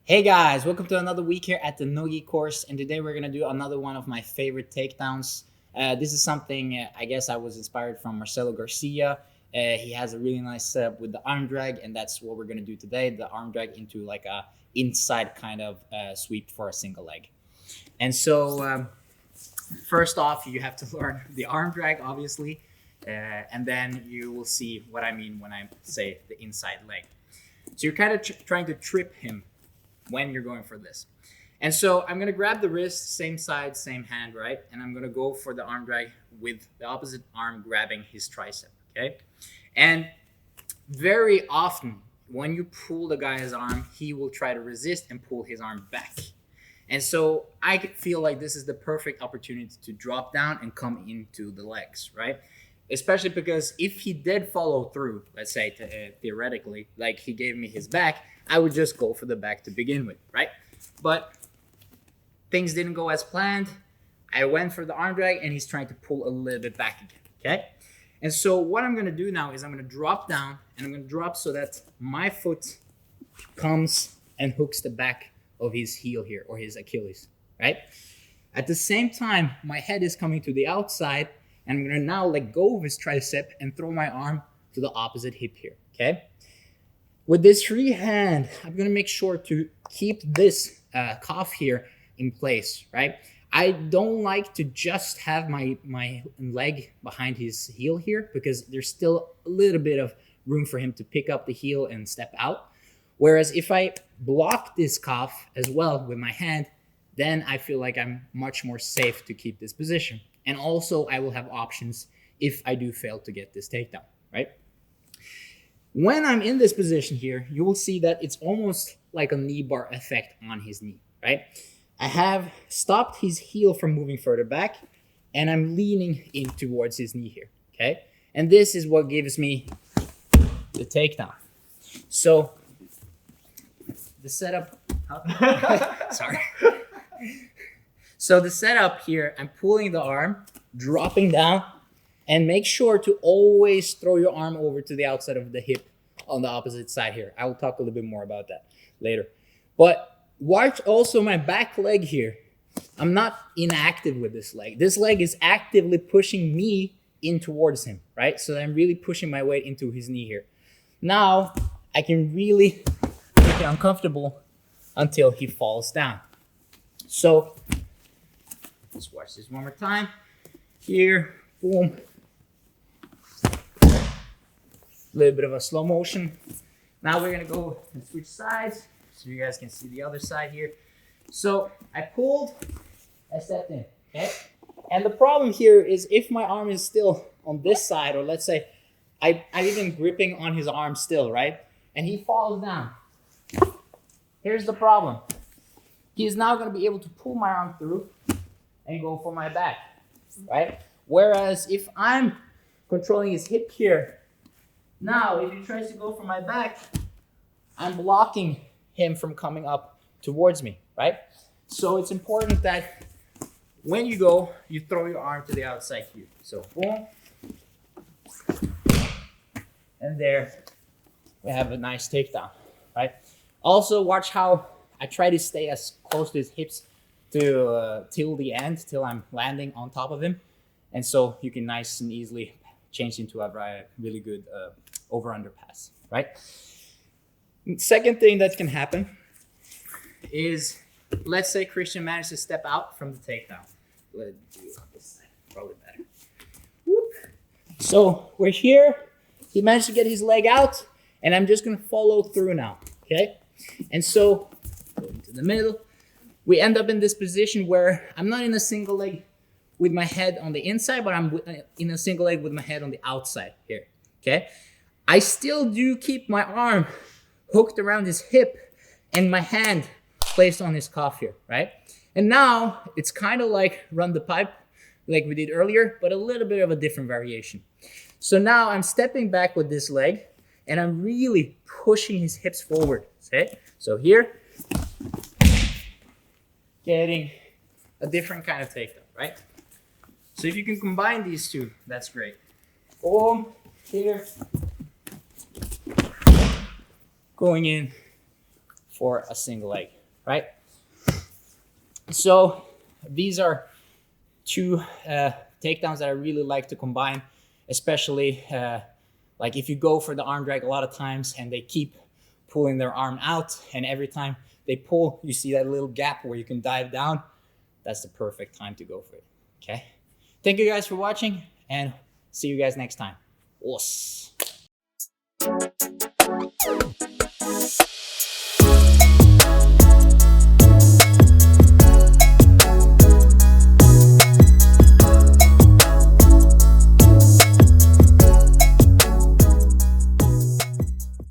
Hey guys, welcome to another week here at the Nogi course, and today we're gonna do another one of my favorite takedowns. This is something I guess I was inspired from Marcelo Garcia. He has a really nice setup with the arm drag, and that's what we're gonna do today: the arm drag into like a inside kind of sweep for a single leg. And so, first off, you have to learn the arm drag, obviously, and then you will see what I mean when I say the inside leg. So you're kind of trying to trip him when you're going for this. And so I'm gonna grab the wrist, same side, same hand, right? And I'm gonna go for the arm drag with the opposite arm grabbing his tricep, okay? And very often when you pull the guy's arm, he will try to resist and pull his arm back. And so I feel like this is the perfect opportunity to drop down and come into the legs, right? Especially because if he did follow through, let's say theoretically, like he gave me his back, I would just go for the back to begin with, right? But things didn't go as planned. I went for the arm drag and he's trying to pull a little bit back again, okay? And so what I'm gonna do now is I'm gonna drop down, and I'm gonna drop so that my foot comes and hooks the back of his heel here, or his Achilles, right? At the same time, my head is coming to the outside, and I'm gonna now let go of his tricep and throw my arm to the opposite hip here, okay? With this free hand, I'm gonna make sure to keep this cuff here in place, right? I don't like to just have my leg behind his heel here, because there's still a little bit of room for him to pick up the heel and step out. Whereas if I block this cuff as well with my hand, then I feel like I'm much more safe to keep this position. And also I will have options if I do fail to get this takedown, right? When I'm in this position here, you will see that it's almost like a knee bar effect on his knee, right? I have stopped his heel from moving further back, and I'm leaning in towards his knee here, okay? And this is what gives me the takedown. So the setup, sorry. So the setup here, I'm pulling the arm, dropping down, and make sure to always throw your arm over to the outside of the hip on the opposite side here. I will talk a little bit more about that later. But watch also my back leg here. I'm not inactive with this leg. This leg is actively pushing me in towards him, right? So I'm really pushing my weight into his knee here. Now I can really make it uncomfortable until he falls down. So let's watch this one more time. Here, boom. A little bit of a slow motion. Now we're gonna go and switch sides so you guys can see the other side here. So I pulled, I stepped in, okay? And the problem here is if my arm is still on this side, or let's say I'm even gripping on his arm still, right? And he falls down. Here's the problem. He is now gonna be able to pull my arm through and go for my back, right? Whereas if I'm controlling his hip here, now if he tries to go for my back, I'm blocking him from coming up towards me, right? So it's important that when you go, you throw your arm to the outside here. So boom, and there we have a nice takedown, right? Also watch how I try to stay as close to his hips to till the end, till I'm landing on top of him. And so you can nice and easily change into a really good over-under pass, right? Second thing that can happen is, let's say Christian managed to step out from the takedown. Let's do it on this side, probably better. Whoop. So we're here. He managed to get his leg out, and I'm just gonna follow through now, okay? And so, go into the middle. We end up in this position where I'm not in a single leg with my head on the inside, but I'm in a single leg with my head on the outside here, okay? I still do keep my arm hooked around his hip and my hand placed on his cuff here, right? And now it's kind of like run the pipe like we did earlier, but a little bit of a different variation. So now I'm stepping back with this leg and I'm really pushing his hips forward, okay? So here, getting a different kind of takedown, right? So if you can combine these two, that's great. Boom, here, going in for a single leg, right? So these are two takedowns that I really like to combine, especially like if you go for the arm drag a lot of times and they keep pulling their arm out, and every time they pull, you see that little gap where you can dive down. That's the perfect time to go for it, okay? Thank you guys for watching, and see you guys next time. Os.